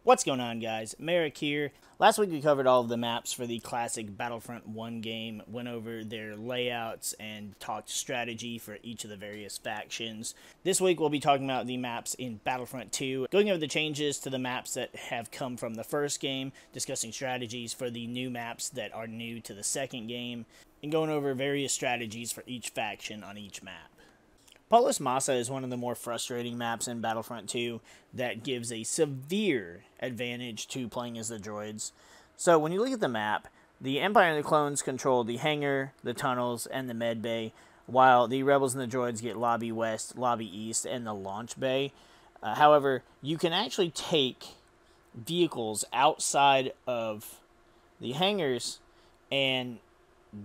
What's going on, guys? MariK here. Last week we covered all of the maps for the classic Battlefront 1 game, went over their layouts and talked strategy for each of the various factions. This week we'll be talking about the maps in Battlefront 2, going over the changes to the maps that have come from the first game, discussing strategies for the new maps that are new to the second game, and going over various strategies for each faction on each map. Polis Massa is one of the more frustrating maps in Battlefront 2 that gives a severe advantage to playing as the droids. So when you look at the map, the Empire and the clones control the hangar, the tunnels, and the med bay, while the rebels and the droids get lobby west, lobby east, and the launch bay. However, you can actually take vehicles outside of the hangars and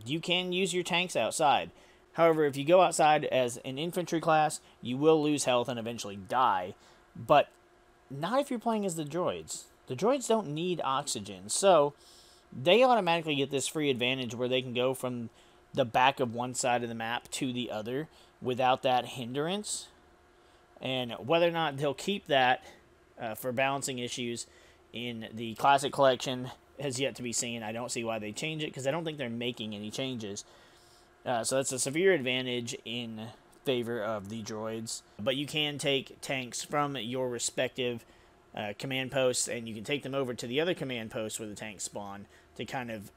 you can use your tanks outside. However, if you go outside as an infantry class, you will lose health and eventually die, but not if you're playing as the droids. The droids don't need oxygen, so they automatically get this free advantage where they can go from the back of one side of the map to the other without that hindrance. And whether or not they'll keep that for balancing issues in the Classic Collection has yet to be seen. I don't see why they change it, because I don't think they're making any changes. So that's a severe advantage in favor of the droids. But you can take tanks from your respective command posts, and you can take them over to the other command posts where the tanks spawn to kind of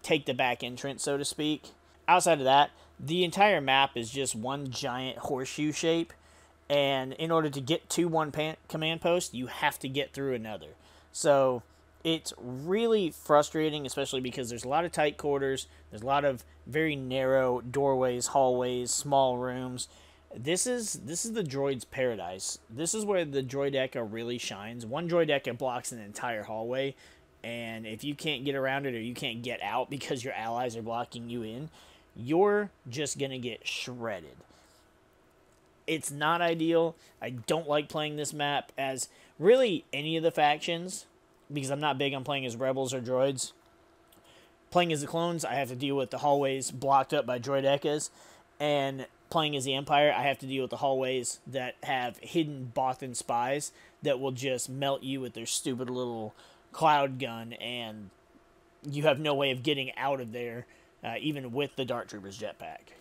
take the back entrance, so to speak. Outside of that, the entire map is just one giant horseshoe shape, and in order to get to one command post, you have to get through another. So it's really frustrating, especially because there's a lot of tight quarters, there's a lot of very narrow doorways, hallways, small rooms. This is the droid's paradise. This is where the droideka really shines. One droideka blocks an entire hallway, and if you can't get around it or you can't get out because your allies are blocking you in, you're just going to get shredded. It's not ideal. I don't like playing this map as really any of the factions, because I'm not big on playing as rebels or droids. Playing as the clones, I have to deal with the hallways blocked up by droidekas, and playing as the Empire, I have to deal with the hallways that have hidden Bothan spies that will just melt you with their stupid little cloud gun, and you have no way of getting out of there, even with the Dart Trooper's jetpack.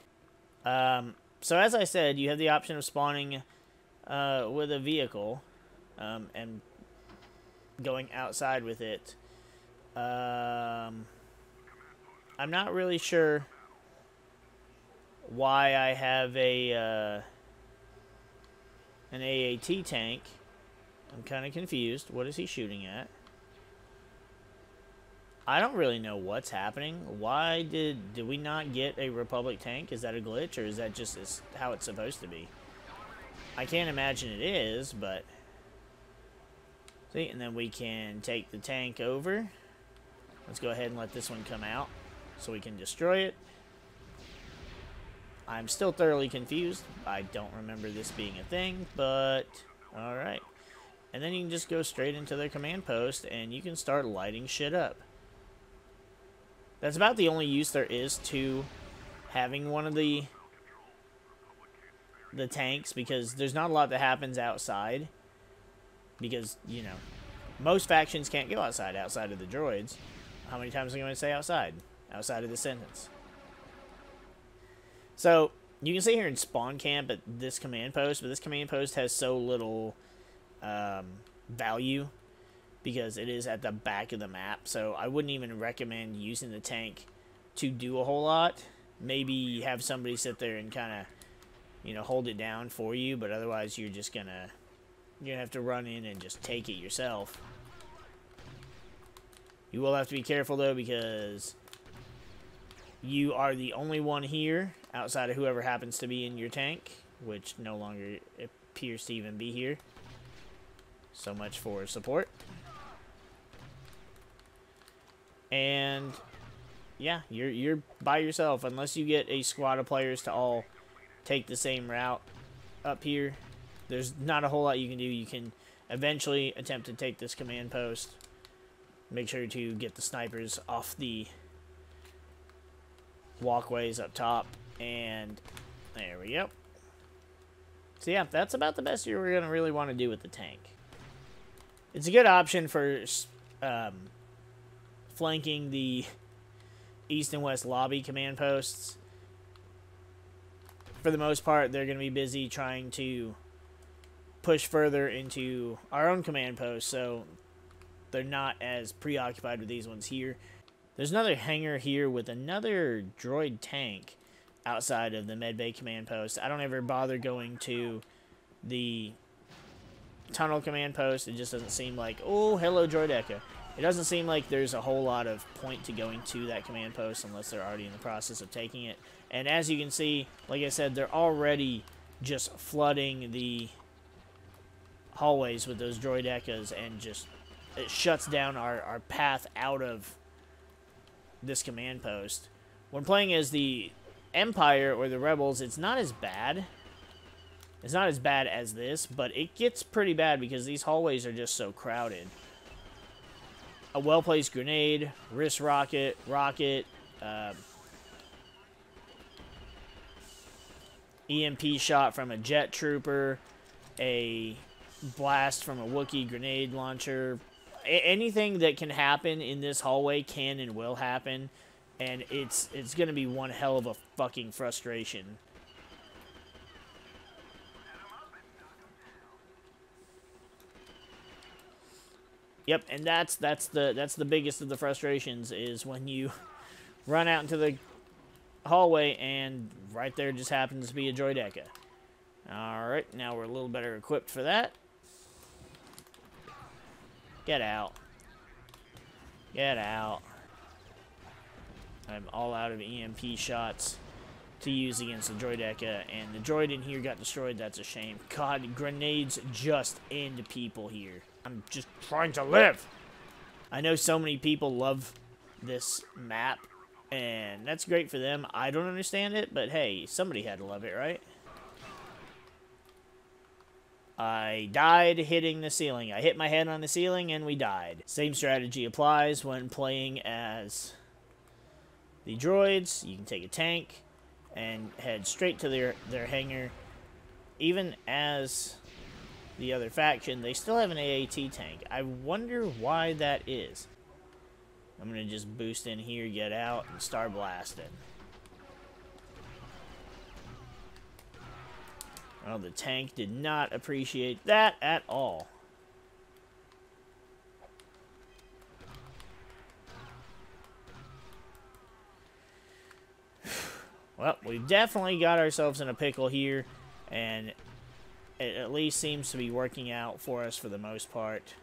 So as I said, you have the option of spawning with a vehicle, and going outside with it. I'm not really sure why I have an AAT tank. I'm kind of confused. What is he shooting at? I don't really know what's happening. Why did we not get a Republic tank? Is that a glitch, or is that just how it's supposed to be? I can't imagine it is, but see, and then we can take the tank over. Let's go ahead and let this one come out so we can destroy it. I'm still thoroughly confused. I don't remember this being a thing, but alright. And then you can just go straight into their command post and you can start lighting shit up. That's about the only use there is to having one of the tanks, because there's not a lot that happens outside. Because, you know, most factions can't go outside of the droids. How many times am I going to say outside? Outside of the sentence. So, you can sit here and spawn camp at this command post, but this command post has so little value because it is at the back of the map. So, I wouldn't even recommend using the tank to do a whole lot. Maybe have somebody sit there and kind of, you know, hold it down for you, but otherwise you're just going to have to run in and just take it yourself. You will have to be careful, though, because you are the only one here outside of whoever happens to be in your tank, which no longer appears to even be here. So much for support. And yeah, you're by yourself unless you get a squad of players to all take the same route up here. There's not a whole lot you can do. You can eventually attempt to take this command post. Make sure to get the snipers off the walkways up top. And there we go. So yeah, that's about the best you're going to really want to do with the tank. It's a good option for flanking the east and west lobby command posts. For the most part, they're going to be busy trying to push further into our own command post, so they're not as preoccupied with these ones here. There's another hangar here with another droid tank outside of the medbay command post. I don't ever bother going to the tunnel command post. It just doesn't seem like, oh, hello droideka. It doesn't seem like there's a whole lot of point to going to that command post unless they're already in the process of taking it. And as you can see, like I said, they're already just flooding the hallways with those droidekas, and just it shuts down our path out of this command post. When playing as the Empire or the Rebels, it's not as bad. It's not as bad as this, but it gets pretty bad because these hallways are just so crowded. A well-placed grenade, wrist rocket, EMP shot from a jet trooper, a blast from a Wookiee grenade launcher. Anything that can happen in this hallway can and will happen, and it's going to be one hell of a fucking frustration. Yep, and that's the biggest of the frustrations, is when you run out into the hallway and right there just happens to be a droideka. Alright, now we're a little better equipped for that. Get out. Get out. I'm all out of EMP shots to use against the droideka, and the droid in here got destroyed. That's a shame. God, grenades just end people here. I'm just trying to live. I know so many people love this map, and that's great for them. I don't understand it, but hey, somebody had to love it, right? I died hitting the ceiling. I hit my head on the ceiling and we died. Same strategy applies when playing as the droids. You can take a tank and head straight to their hangar. Even as the other faction, they still have an AAT tank. I wonder why that is. I'm going to just boost in here, get out, and start blasting. Well, the tank did not appreciate that at all. Well, we've definitely got ourselves in a pickle here, and it at least seems to be working out for us for the most part.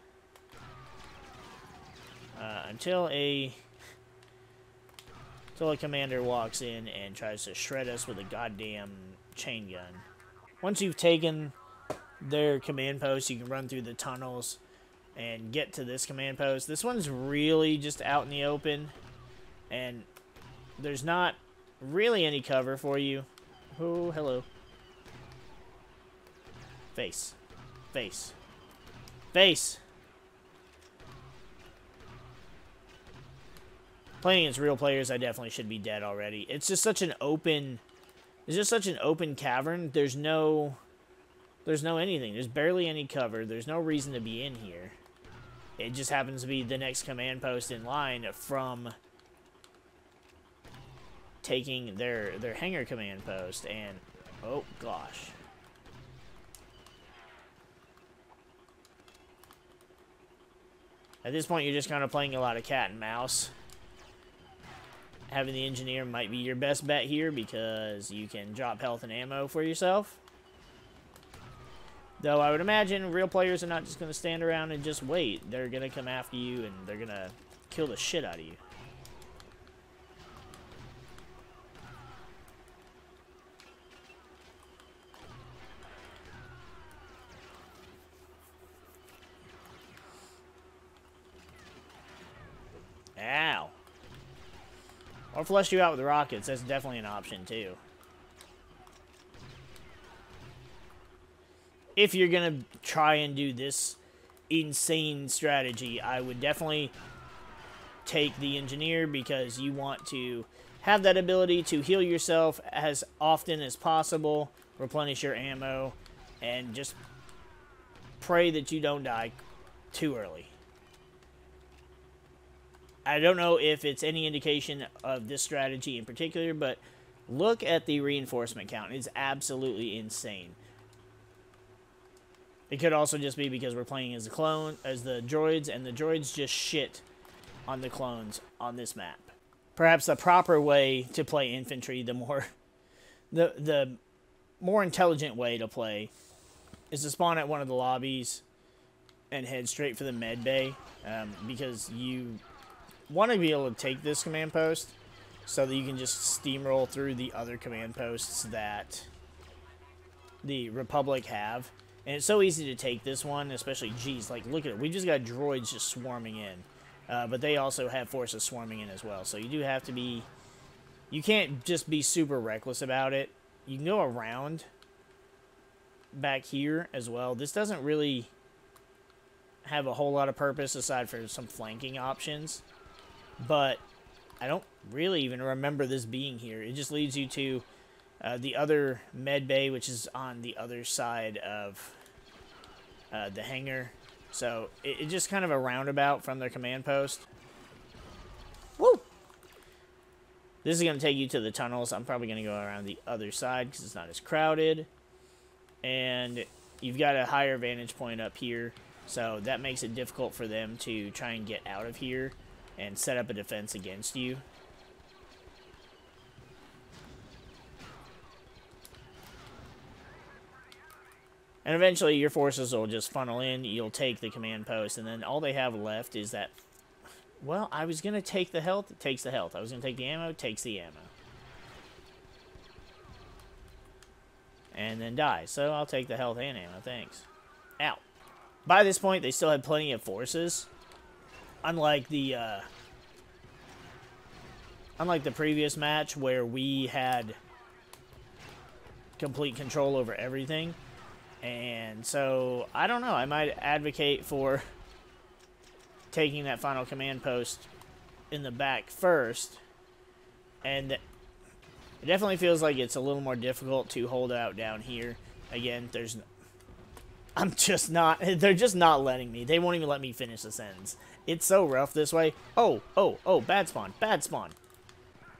Until a commander walks in and tries to shred us with a goddamn chain gun. Once you've taken their command post, you can run through the tunnels and get to this command post. This one's really just out in the open, and there's not really any cover for you. Oh, hello. Face. Face. Face! Playing against real players, I definitely should be dead already. It's just such an open... It's just such an open cavern. There's no anything. There's barely any cover. There's no reason to be in here. It just happens to be the next command post in line from taking their hangar command post. And, oh gosh. At this point, you're just kind of playing a lot of cat and mouse. Having the engineer might be your best bet here because you can drop health and ammo for yourself. Though I would imagine real players are not just going to stand around and just wait. They're going to come after you and they're going to kill the shit out of you. Ow. Or flush you out with rockets. That's definitely an option, too. If you're going to try and do this insane strategy, I would definitely take the engineer because you want to have that ability to heal yourself as often as possible, replenish your ammo, and just pray that you don't die too early. I don't know if it's any indication of this strategy in particular, but look at the reinforcement count. It's absolutely insane. It could also just be because we're playing as the droids, and the droids just shit on the clones on this map. Perhaps the proper way to play infantry, the more intelligent way to play, is to spawn at one of the lobbies and head straight for the med bay, because you want to be able to take this command post so that you can just steamroll through the other command posts that the Republic have. And it's so easy to take this one, especially, geez, like, look at it. We just got droids just swarming in. But they also have forces swarming in as well. So you do have to be... You can't just be super reckless about it. You can go around back here as well. This doesn't really have a whole lot of purpose aside for some flanking options. But I don't really even remember this being here. It just leads you to the other med bay, which is on the other side of the hangar. So it's just kind of a roundabout from their command post. Woo! This is going to take you to the tunnels. I'm probably going to go around the other side because it's not as crowded. And you've got a higher vantage point up here. So that makes it difficult for them to try and get out of here and set up a defense against you. And eventually your forces will just funnel in, you'll take the command post, and then all they have left is that... Well, I was going to take the health, it takes the health. I was going to take the ammo, it takes the ammo. And then die. So I'll take the health and ammo, thanks. Ow. By this point, they still had plenty of forces. Unlike the previous match where we had complete control over everything. And so, I don't know, I might advocate for taking that final command post in the back first. And it definitely feels like it's a little more difficult to hold out down here. Again, I'm just not, they're just not letting me. They won't even let me finish the sentence. It's so rough this way. Oh, bad spawn, bad spawn.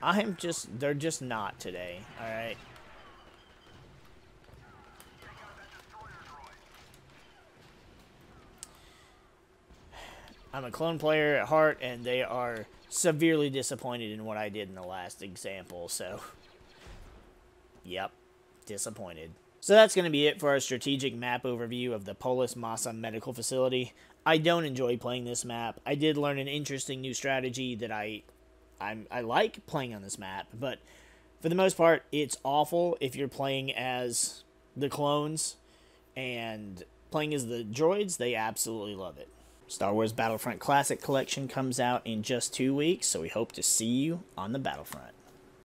They're just not today, alright? I'm a clone player at heart, and they are severely disappointed in what I did in the last example, so... Yep, disappointed. So that's going to be it for our strategic map overview of the Polis Massa medical facility. I don't enjoy playing this map. I did learn an interesting new strategy that I like playing on this map, but for the most part, it's awful if you're playing as the clones, and playing as the droids, they absolutely love it. Star Wars Battlefront Classic Collection comes out in just 2 weeks, so we hope to see you on the Battlefront.